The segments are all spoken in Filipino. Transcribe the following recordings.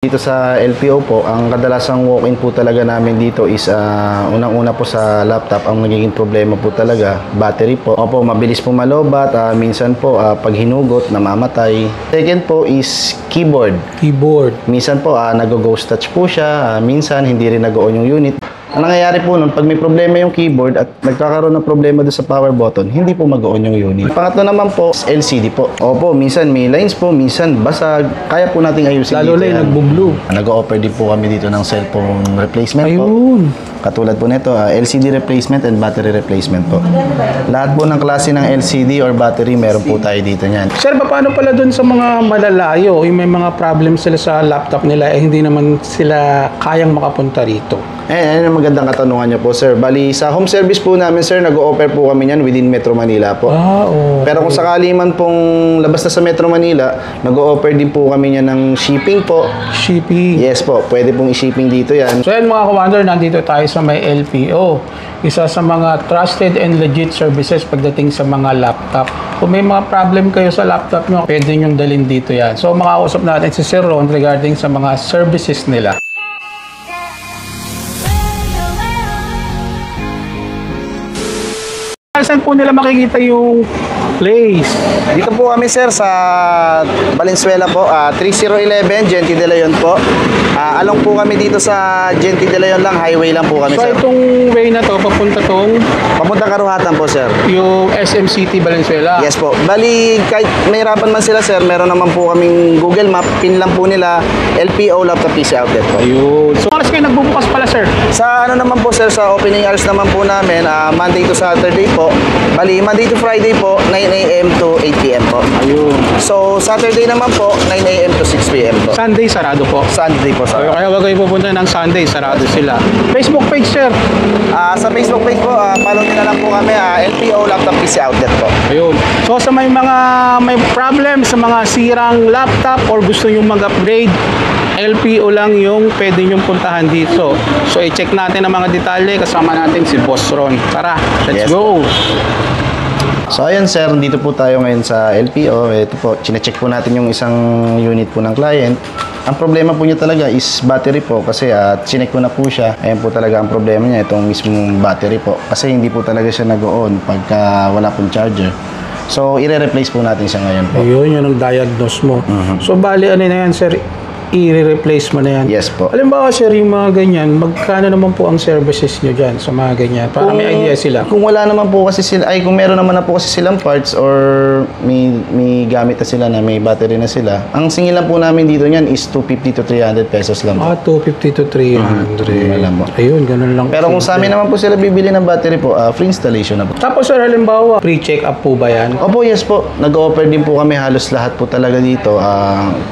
Dito sa LPO po, ang kadalasang walk-in po talaga namin dito is unang-una po sa laptop, ang nagiging problema po talaga, battery po. Opo, mabilis po malobat, minsan po pag hinugot, namamatay. Second po is keyboard. Minsan po nag-ghost touch po siya, minsan hindi rin nag-on yung unit. Ang nangyayari po nun, pag may problema yung keyboard at nagkakaroon ng problema doon sa power button, hindi po mag-on yung unit. Pangatlo naman po, LCD po. Opo, minsan may lines po, minsan basag. Kaya po nating ayusin lalo dito. Lalo lang nagbo-blue. Nag-offer din po kami dito ng cellphone replacement po. Ayun. Katulad po nito, LCD replacement and battery replacement po. Lahat po ng klase ng LCD or battery, meron po tayo dito niyan. Sir, paano pala doon sa mga malalayo, yung may mga problem sila sa laptop nila, hindi naman sila kayang makapunta rito? Ayun ang magandang katanungan niyo po, sir. Bali, sa home service po namin, sir, nag-o-offer po kami niyan within Metro Manila po. Okay. Pero kung sakali man pong labas na sa Metro Manila, nag-o-offer din po kami niyan ng shipping po. Shipping? Yes po, pwede pong i-shipping dito yan. So yan mga commander, nandito tayo sa may LPO. Isa sa mga trusted and legit services pagdating sa mga laptop. Kung may mga problem kayo sa laptop nyo, pwede nyong dalhin dito yan. So makakausap natin si Sir Ron regarding sa mga services nila. Saan po nila makikita yung place? Dito po kami, sir, sa Valenzuela po, 3011 Gente de Leon po. Along po kami dito sa Gente de Leon lang, highway lang po kami, So sir. itong way na to, papunta tong Papuntang Karuhatan po, sir. yung SM City Valenzuela. Yes po. Bali, kahit mahirapan man sila, sir, meron naman po kaming Google Map, pin lang po nila, LPO Laptop PC Outlet po. Ayun. So oras kayo nagbubukas pala, sir? Sa ano naman po, sir, sa opening hours naman po namin, Monday to Saturday po. Bali, Monday to Friday po, 9 a.m. to 8 p.m. po. Ayun. So, Saturday naman po, 9 a.m. to 6 p.m. po. Sunday, sarado po. Sunday po, sir. Kaya wag kayo pupunta ng Sunday, sarado sila. Facebook page, sir? Sa Facebook page po, follow nila lang po kami, LPO Laptop PC Outlet po. Ayun. So sa may problem sa mga sirang laptop or gusto nyo mag-upgrade, LPO lang yung pwede nyong puntahan dito. So i-check natin ang mga detalye, kasama natin si Boss Ron. Tara, let's Yes. go! So ayun, sir, dito po tayo ngayon sa LPO. Ito po, chinecheck po natin yung isang unit po ng client. Ang problema po niya talaga is battery po kasi chinek ko na po siya. Ayan po talaga ang problema niya, itong mismong battery po. Kasi hindi po talaga siya nag-on pagka wala pong charger. So, i-replace po natin siya ngayon po. Ayun, yun ang diagnose mo. So bali, ano na yan, sir? I-replace mo na yan. Yes po. Halimbawa, sir, yung mga ganyan, magkano naman po ang services nyo dyan sa mga ganyan? Para may idea sila. Kung wala naman po kasi sila, kung meron naman na po kasi silang parts or may gamit na sila na may battery na sila, ang singil lang po namin dito niyan is 250 to 300 pesos lang po. 250 to 300. Wala po. Ayun, ganun lang. Pero kung sa amin naman po sila bibili ng battery po, free installation na po. Tapos, sir, halimbawa, pre-check up po ba yan? Opo, yes po. Nag-offer din po kami halos lahat po talaga dito.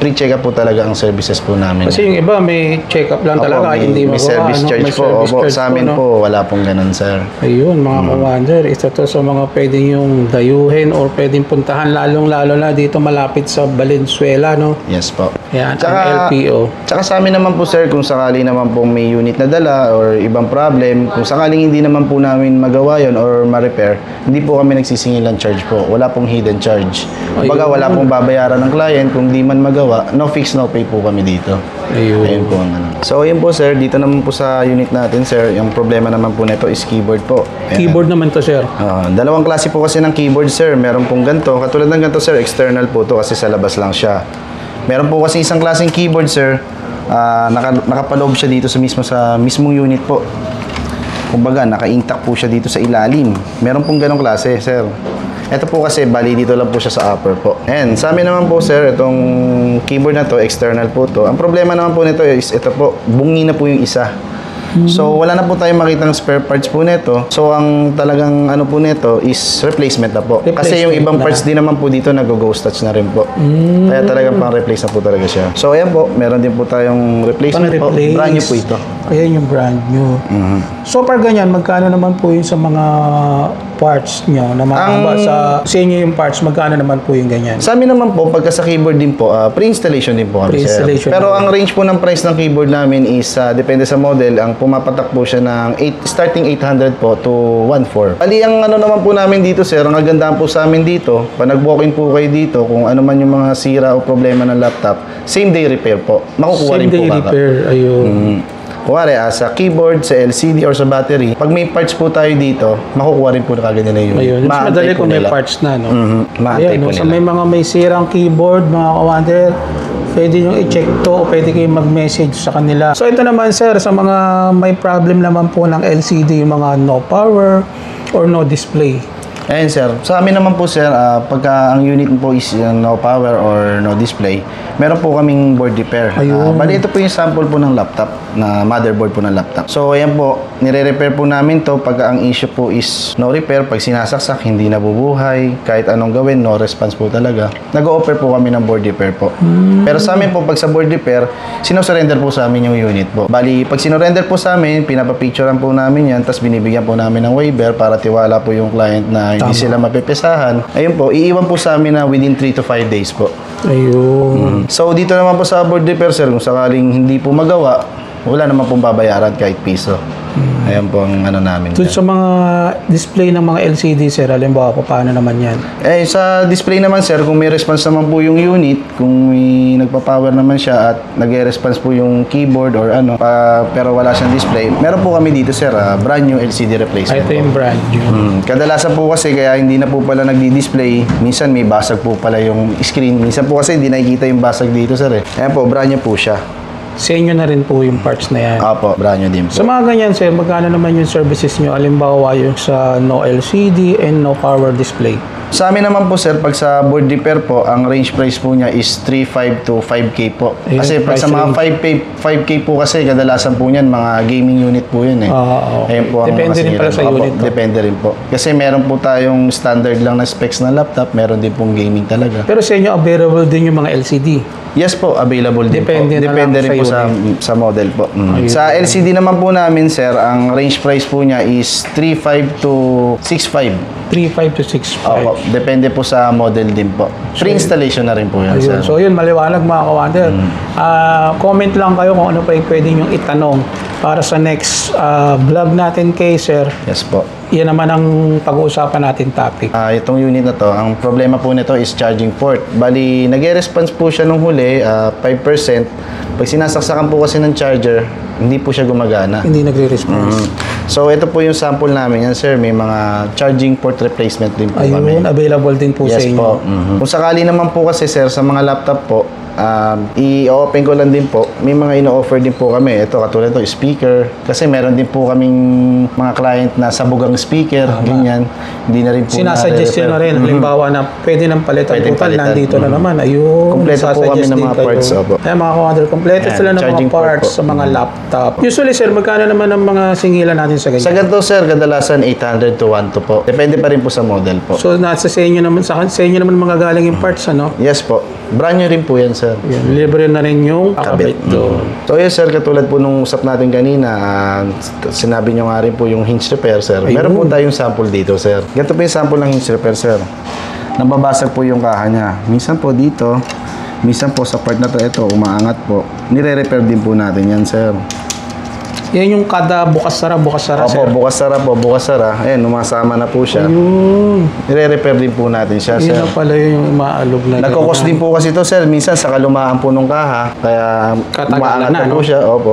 Pre-check up po talaga ang services po namin. Kasi yung iba may check-up lang talaga, hindi may magawa. service charge May po. service Opo, charge sa amin po, wala pong ganun, sir. Ayun, mga commander, isa to sa mga pwedeng yung dayuhin or pwedeng puntahan, lalong-lalo na dito malapit sa Valenzuela, no? Yes po. Yan, Tsaka, ang LPO. Tsaka sa amin naman po, sir, kung sakali naman pong may unit na dala or ibang problem, kung sakaling hindi naman po namin magawa yon or ma-repair, hindi po kami nagsisingilan charge po. Wala pong hidden charge. Kumbaga, wala pong babayaran ng client. Kung di man magawa, no fix, no pay po kami dito. Ayun po ang ano. So, ayun po, sir. Dito naman po sa unit natin, sir, yung problema naman po nito is keyboard po. Ayan. Keyboard naman to, sir. Dalawang klase po kasi ng keyboard, sir. Meron pong ganito. Katulad ng ganito, sir, external po to kasi sa labas lang siya. Meron po kasi isang klaseng keyboard, sir. Nakapaloob siya dito sa mismong unit po. Kumbaga, naka-intact po siya dito sa ilalim. Meron pong ganong klase, sir. Ito po kasi, bali dito lang po siya sa upper po. And sa amin naman po, sir, itong keyboard na to, external po to. Ang problema naman po nito is, ito po, bungi na po yung isa. So, wala na po tayong makitang spare parts po nito. So, ang talagang ano po nito is replacement na po. Kasi yung ibang parts din naman po dito nag-ghost touch na rin po. Kaya talagang pang-replace na po talaga siya. So, ayan po, meron din po tayong replacement po. Brand new po ito. Ayan yung brand new. So far ganyan, magkano naman po yung sa mga parts nyo na sa inyo yung parts, magkano naman po yung ganyan? Sa amin naman po, pagka sa keyboard din po, pre-installation din po kami, sir. Pre-installation Pero din. ang range po ng price ng keyboard namin is, depende sa model, ang pumapatak po siya ng starting 800 po to 1.4. Bali, ang ano naman po namin dito, sir, ang agandaan po sa amin dito, pag nag-walk-in po kayo dito, kung ano man yung mga sira o problema ng laptop, same day repair po. Makukuha rin Same po day kaka. repair, ayun. Kuwari, sa keyboard, sa LCD, or sa battery, pag may parts po tayo dito, makukuha rin po na kagad nila yun. Ayun, mas Maantay madali po kung may nila. parts na, no? Maantay Ayan, po no? nila. So may mga may sirang keyboard, mga kawander, pwede nyo i-check to o pwede kayong mag-message sa kanila. So ito naman sir, sa mga may problem naman po ng LCD, yung mga no power or no display. Ayun sir, sa amin naman po sir, pagka ang unit po is no power or no display, meron po kaming board repair. Ayun. Bali ito po yung sample po ng laptop, na motherboard po ng laptop. So ayan po, nire-repair po namin to pagka ang issue po is no repair, pag sinasaksak, hindi nabubuhay, kahit anong gawin, no response po talaga. Nag-o-offer po kami ng board repair po. Pero sa amin po, pag sa board repair, sino-surrender po sa amin yung unit po. Bali, pag sinurrender po sa amin, pinapapicturean po namin yan, tapos binibigyan po namin ng waiver para tiwala po yung client na hindi sila mapepesahan. Ayun po, iiwan po sa amin na within 3 to 5 days po. Ayun. So, dito naman po sa board repair, sir, kung sakaling hindi po magawa, wala naman pong babayaran kahit piso. Ayan po ang ano namin. Doon sa mga display ng mga LCD sir, halimbawa po, paano naman yan? Eh, sa display naman, sir, kung may response naman po yung unit, kung may nagpa-power naman siya at nag-response po yung keyboard or ano, pero wala siyang display, meron po kami dito, sir, brand new LCD replacement Ito po. yung brand new. Kadalasan po kasi kaya hindi na po pala nagdi-display, minsan may basag po pala yung screen, minsan po kasi hindi nakikita yung basag dito, sir. Ayan po, brand new po siya. Sa inyo na rin po yung parts na yan. Opo, brand new din po. Sa mga ganyan sir, magkano naman yung services nyo? Halimbawa yung sa no LCD and no power display. Sa amin naman po sir, pag sa board repair po, ang range price po niya is 3.5 to 5K po. Ayun, Kasi pag price sa mga range. 5K po kasi, kadalasan po niyan, mga gaming unit po yun eh. Okay. Ayun po ang Depende rin pala sa Opo, unit po. depende rin po. Kasi meron po tayong standard lang na specs na laptop, meron din pong gaming talaga. Pero sa inyo, available din yung mga LCD. Yes po, available din Depende po. na Depende lang rin po sa sa model po. Ayun. Sa LCD naman po namin, sir, ang range price po niya is 3.5 to 6.5. 3.5 to 6.5. Opo, depende po sa model din po. Free-installation na rin po yan, Ayun. sir. So yun, maliwanag mga kawander. Comment lang kayo kung ano pa yung pwede nyong itanong para sa next vlog natin kay sir. Yes po. Yan naman ang pag-uusapan natin topic. Itong unit na to, ang problema po nito is charging port. Bali, nag-response po siya nung huli, 5%. Pag sinasaksakan po kasi ng charger, hindi po siya gumagana. Hindi nagre-response. So, ito po yung sample namin. Yan, sir, may mga charging port replacement din po kami. Ayun, available din po sa Yes inyo. po. Kung sakali naman po kasi, sir, sa mga laptop po, i-open ko lang din po. May mga ino-offer din po kami. Ito, katulad ito, speaker. Kasi meron din po kaming mga client na sabugang speaker, ganyan. Hindi na rin po Sinasuggest nyo na rin, halimbawa na pwede nang palitan Pwedeng total, palitan. nandito na naman. Ayun, Kompleto po kami sasuggest ng din mga kayo. parts, opo. Kaya mga kawander, kompleto Ayan, sila ng mga charging port parts po. sa mga laptop. Usually sir, magkano naman ang mga singilan natin sa Sa ganyan? ganito, sir, kadalasan 800 to 1 to po. Depende pa rin po sa model po. So nasa sa inyo naman, sa inyo naman mga galing yung parts, ano? Yes po. Brand new rin po yan, sir. Yun, libre na rin yung kakabit doon. So yes, sir, katulad po nung usap natin kanina, sinabi nyo nga rin po yung hinge repair, sir. Meron po tayong sample dito, sir. Ganito po yung sample ng hinge repair, sir. Nababasag po yung kaha niya. Minsan po dito, minsan po sa part na to, ito, umaangat po. Nire-repair din po natin yan, sir. Yan yung kada bukas-sara, Opo, sir. bukas-sara. Ayan, umasama na po siya. Yun. Nire-repair din po natin siya, Yun sir. na pala yung maalog na Nagkakos din po kasi ito, sir. Minsan sa kalumaan po nung kaha, kaya Katagalan umaangat na, na po no? siya. Opo.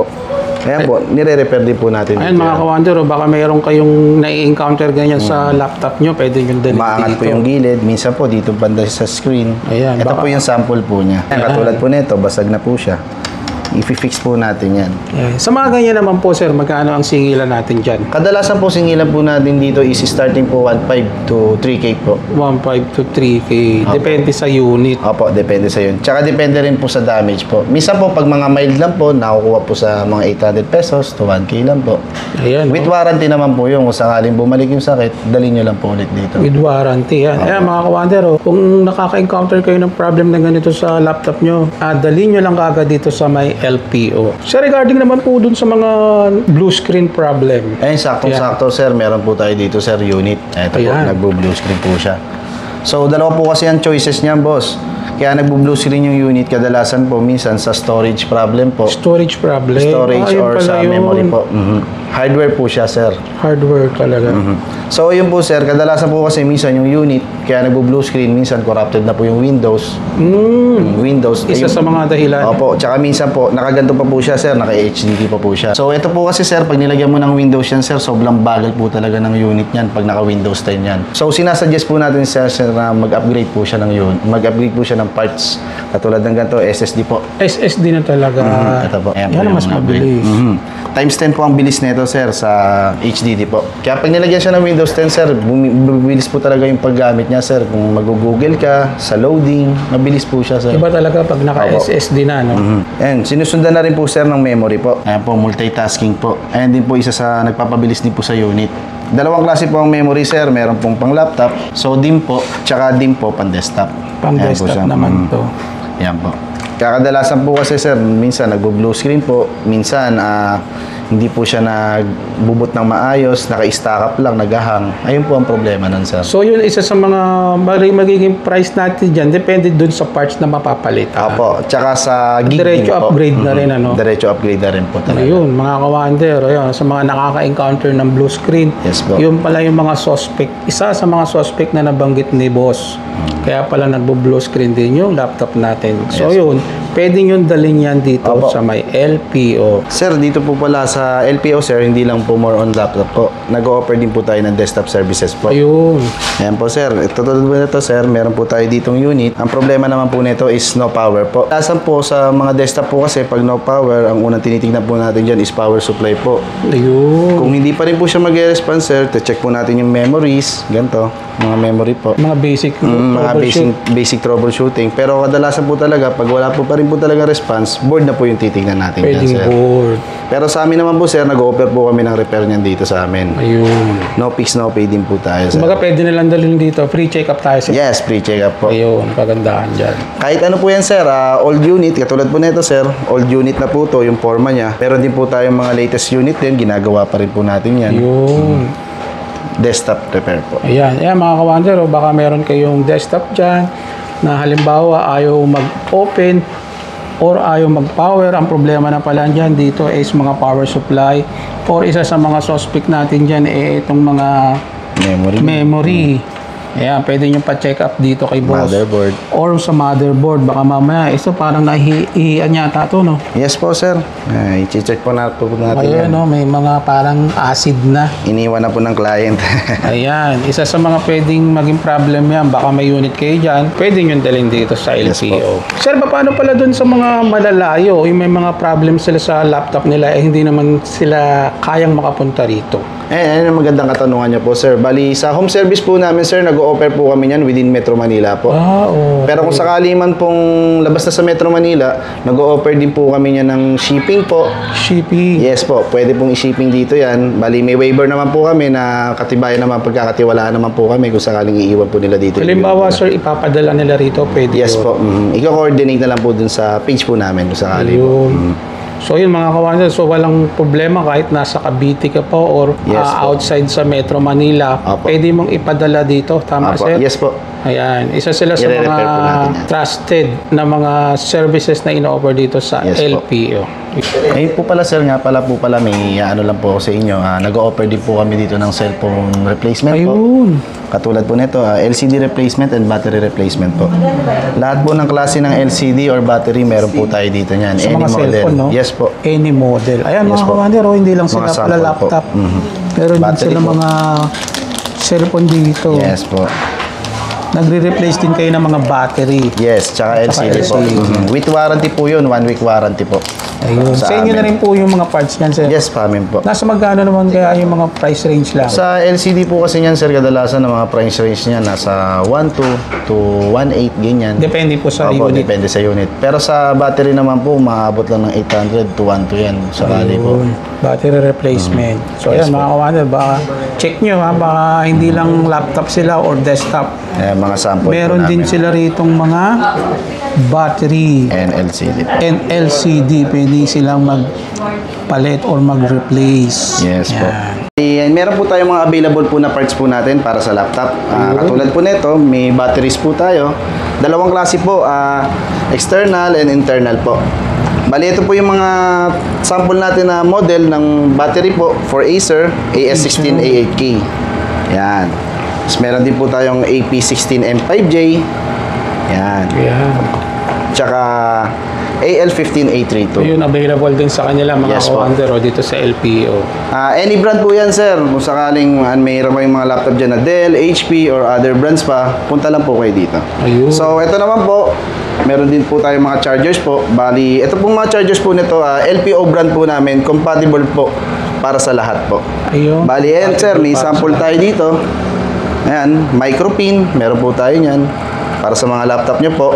Ayan po, nire-repair din po natin. Ayun dito mga yan. kawander, baka mayroon kayong nai-encounter ganyan sa laptop nyo, pwede yung dalhin Maangat dito. po yung gilid, minsan po dito banda sa screen. Ayan, Ito baka- po yung sample po niya. Ayan, Ayan. katulad po nito, basag na po siya. I-fix po natin yan. Ayan. Sa mga ganyan naman po sir, magkano ang singilan natin dyan? Kadalasan po singilan po natin dito is starting po 1.5 to 3K po. 1.5 to 3K. Depende sa unit. Opo, depende sa yun. Tsaka depende rin po sa damage po. Minsan po pag mga mild lang po, nakukuha po sa mga 800 pesos to 1K lang po. Ayan. With warranty naman po yun. Kung sakaling bumalik yung sakit, dalhin nyo lang po ulit dito. With warranty. Yan. Ayan mga kawander, kung nakaka-encounter kayo ng problem na ganito sa laptop nyo, dalhin nyo lang kagad dito sa may LPO. So regarding naman po dun sa mga blue screen problem. Ayun, saktong-sakto sir, meron po tayo dito sir, unit. Ito po, Ayan. nagbo-blue screen po siya. So, dalawa po kasi ang choices niyan, boss. Kaya nagbo-blue screen yung unit, kadalasan po, minsan sa storage problem po. Storage problem. Storage Yun or pala sa yun. memory po. Hardware po siya, sir. Hardware talaga. So, yun po, sir. Kadalasan po kasi minsan yung unit, kaya nagbo-blue screen, minsan corrupted na po yung Windows. Windows. Isa sa mga dahilan. Opo. Tsaka minsan po, nakaganto pa po siya, sir. Naka-HDD pa po siya. So, ito po kasi, sir, pag nilagyan mo ng Windows yan, sir, sobrang bagal po talaga ng unit yan pag naka-Windows 10 yan. So, sinasuggest po natin, sir, na mag-upgrade po siya ng unit. Mag-upgrade po siya ng parts. Katulad ng ganito, SSD po. SSD na talaga. Ito po. Ayan po Yan ang yung mas upgrade. mabilis. Times 10 po ang bilis nito, sir, sa HDD po. Kaya pag nilagyan siya ng Windows 10, sir, bumibilis po talaga yung paggamit niya, sir. Kung mag-google ka, sa loading, mabilis po siya, sir. Iba talaga pag naka-SSD na, no? Ayan, sinusundan na rin po, sir, ng memory po. Ayan po, multitasking po. Ayan din po isa sa nagpapabilis din po sa unit. Dalawang klase po ang memory, sir. Meron pong pang laptop, so DIMM po, tsaka DIMM po pang desktop. Pang Ayan po desktop siya. naman to. Yan po. Kakadalasan po kasi, sir, minsan nagbo-blue screen po, minsan hindi po siya nagbubot ng maayos, naka-stack up lang, nagahang. Ayun po ang problema nun, sir. So yun, isa sa mga magiging price natin dyan, depende dun sa parts na mapapalit. Opo, tsaka sa gig Diretso din po. upgrade na rin, ano? Diretso upgrade na rin po talaga. Ayun, mga kawander, ayun, sa mga nakaka-encounter ng blue screen, Yes po. yun pala yung mga suspect. Isa sa mga suspect na nabanggit ni boss. Kaya pala nagbo-blue screen din yung laptop natin. So Yes. yun, pwede nyo dalhin yan dito Opo. sa may LPO. Sir, dito po pala sa LPO, sir, hindi lang po more on laptop po. Nag-o-offer din po tayo ng desktop services po. Ayun. Ayan po, sir. Ito tulad po nito, sir. Meron po tayo ditong unit. Ang problema naman po nito is no power po. Kasan po sa mga desktop po kasi pag no power, ang unang tinitignan po natin dyan is power supply po. Ayun. Kung hindi pa rin po siya mag-response, sir, check po natin yung memories. Ganito, mga memory po. Mga basic Mga troubleshoot. basic troubleshooting. Pero kadalasan po talaga, pag wala po pa rin po talaga response, board na po yung titignan natin dyan, Pwedeng sir. board. Pero sa amin naman po, sir, nag-offer po kami ng repair niyan dito sa amin. Ayun. No fix, no pay din po tayo, sir. Kumbaga pwede nilang dalhin dito. Free check-up tayo sa Yes, pre-check-up po. Ayun, pagandahan dyan. Kahit ano po yan, sir, old unit, katulad po nito, sir, old unit na po to, yung forma niya. Pero din po tayong mga latest unit din, ginagawa pa rin po natin yan. Ayun. Desktop repair po. Ayan, ayan mga kawander, baka meron kayong desktop dyan na halimbawa ayaw mag-open or ayaw mag-power. Ang problema na pala dyan dito is mga power supply or isa sa mga suspect natin dyan itong mga memory. Ayan, pwede nyo pa-check up dito kay boss. Motherboard. Or sa motherboard. Baka mamaya, ito parang nahihiyan yata ito, no? Yes po, sir. I-check po natin Ayun, yan. no? May mga parang acid na. Iniwan na po ng client. Ayan, isa sa mga pwedeng maging problem yan. Baka may unit kayo dyan, pwede nyo dalhin dito sa Yes LPO. Sir, paano pala dun sa mga malalayo? Yung may mga problem sila sa laptop nila, hindi naman sila kayang makapunta rito. Ayun ang magandang katanungan niyo po, sir. Bali, sa home service po namin, sir, nag-o-offer po kami niyan within Metro Manila po. Oo. Pero kung sakali man pong labas na sa Metro Manila, nag-o-offer din po kami niyan ng shipping po. Shipping. Yes po, pwede pong i-shipping dito yan. Bali, may waiver naman po kami na katibayan naman, pagkakatiwalaan naman po kami kung sakaling iiwan po nila dito. Halimbawa, sir, ipapadala nila rito, pwede Yes yun. po. Iko-coordinate na lang po dun sa page po namin kung sakali po. Ayun. So yun mga kawander, so walang problema kahit nasa Cavite ka po or Yes po. outside sa Metro Manila, Opo. pwede mong ipadala dito, tama Apo. sir? Yes po. Ayan, isa sila sa I-re-refer mga po natin yan. trusted na mga services na ino-offer dito sa Yes po. LPO. Ayun po pala, sir, nga pala po pala may ano lang po ako sa inyo. Nag-o-offer din po kami dito ng cellphone replacement po. Ayun. Katulad po nito, LCD replacement and battery replacement po. Lahat po ng klase ng LCD or battery, meron po tayo dito niyan. Sa mga cellphone, no? Yes po. Any model. Ayan Yes mga po. kawander, hindi lang sila Mga pala sample po. laptop. Meron din Battery sila po. mga cellphone dito. Yes po. Nagre-replace din kayo ng mga battery. Yes, tsaka LCD po. LCD. With warranty po yun, 1 week warranty po. Ayun. Sa inyo na amin. rin po yung mga parts niyan, sir. Yes, pa amin po. Nasa magkano naman kaya yung mga price range lang? Sa LCD po kasi niyan, sir, kadalasan ng mga price range niya nasa 1.2 to 1.8, ganyan. Depende po sa Opo, unit. depende sa unit. Pero sa battery naman po, maabot lang ng 800 to 1.2 yan. Sakali po. Ayun. Battery replacement. So, Yes ayan, mga kawander, baka check nyo ha, baka hindi lang laptop sila or desktop. Mga sample Meron po din namin. sila ritong mga battery And LCD. and LCD. Pwede pwede silang magpalit or mag-replace. Yes po. Yan. Meron po tayong mga available po na parts po natin para sa laptop. Katulad po nito, may batteries po tayo. Dalawang klase po, external and internal po. Bali, ito po yung mga sample natin na model ng battery po for Acer AS16A8K. Yan. Tapos meron din po tayong AP16M5J. Yan. Yan. Tsaka AL15A32. Yun, available din sa kanila mga Yes po. Commander o dito sa LPO. Any brand po yan, sir. Kung sakaling mayroon kayong mga laptop dyan na Dell, HP, or other brands pa, punta lang po kayo dito. Ayun. So, ito naman po, meron din po tayong mga chargers po. Bali, ito pong mga chargers po nito, LPO brand po namin, compatible po para sa lahat po. Ayun. Bali, ayan, sir, may sample tayo dito. Ayan, micro pin, meron po tayo niyan para sa mga laptop nyo po.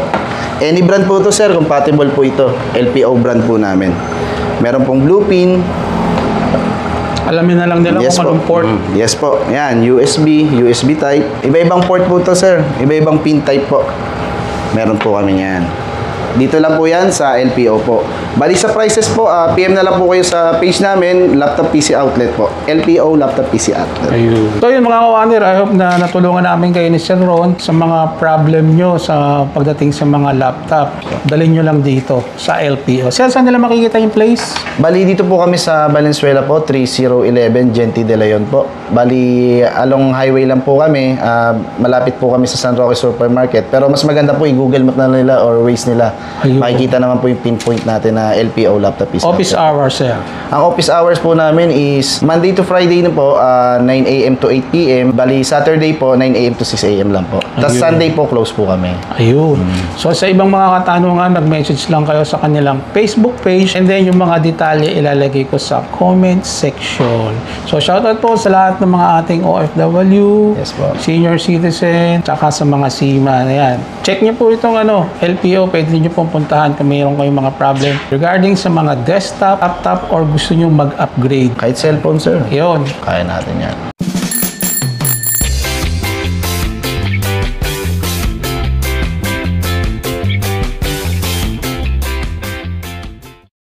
Any brand po to, sir, compatible po ito. LPO brand po namin. Meron pong blue pin. Alamin na lang nila kung anong port. Yes po. Yan, USB, USB type. Iba-ibang port po to, sir. Iba-ibang pin type po. Meron po kami yan. Dito lang po yan sa LPO po. Bali sa prices po, PM na lang po kayo sa page namin, Laptop PC Outlet po. LPO Laptop PC Outlet. Ayun. So yun mga kawaner, I hope na natulungan namin kayo ni Sir Ron sa mga problem nyo sa pagdating sa mga laptop. Dalhin nyo lang dito sa LPO. Saan nila makikita yung place? Bali, dito po kami sa Valenzuela po, 3011 Genti de Leon po. Bali, along highway lang po kami. Malapit po kami sa San Roque Supermarket. Pero mas maganda po, i-Google map na nila or Waze nila. Ayun. Makikita naman po yung pinpoint natin na LPO laptop is Office hours, sir. Ang office hours po namin is Monday to Friday na po, 9 a.m. to 8 p.m. Bali, Saturday po, 9 a.m. to 6 a.m. lang po. Tapos Ayun. Sunday po, close po kami. Ayun. So sa ibang mga katanungan, mag-message lang kayo sa kanilang Facebook page and then yung mga detalye ilalagay ko sa comment section. So shoutout po sa lahat ng mga ating OFW, Yes po. senior citizen, tsaka sa mga seaman. Ayan. Check niyo po itong LPO. Pwede niyo pong puntahan kung mayroon kayong mga problem regarding sa mga desktop, laptop, or gusto niyo mag-upgrade. Kahit cellphone, sir. Yun. Kaya natin yan.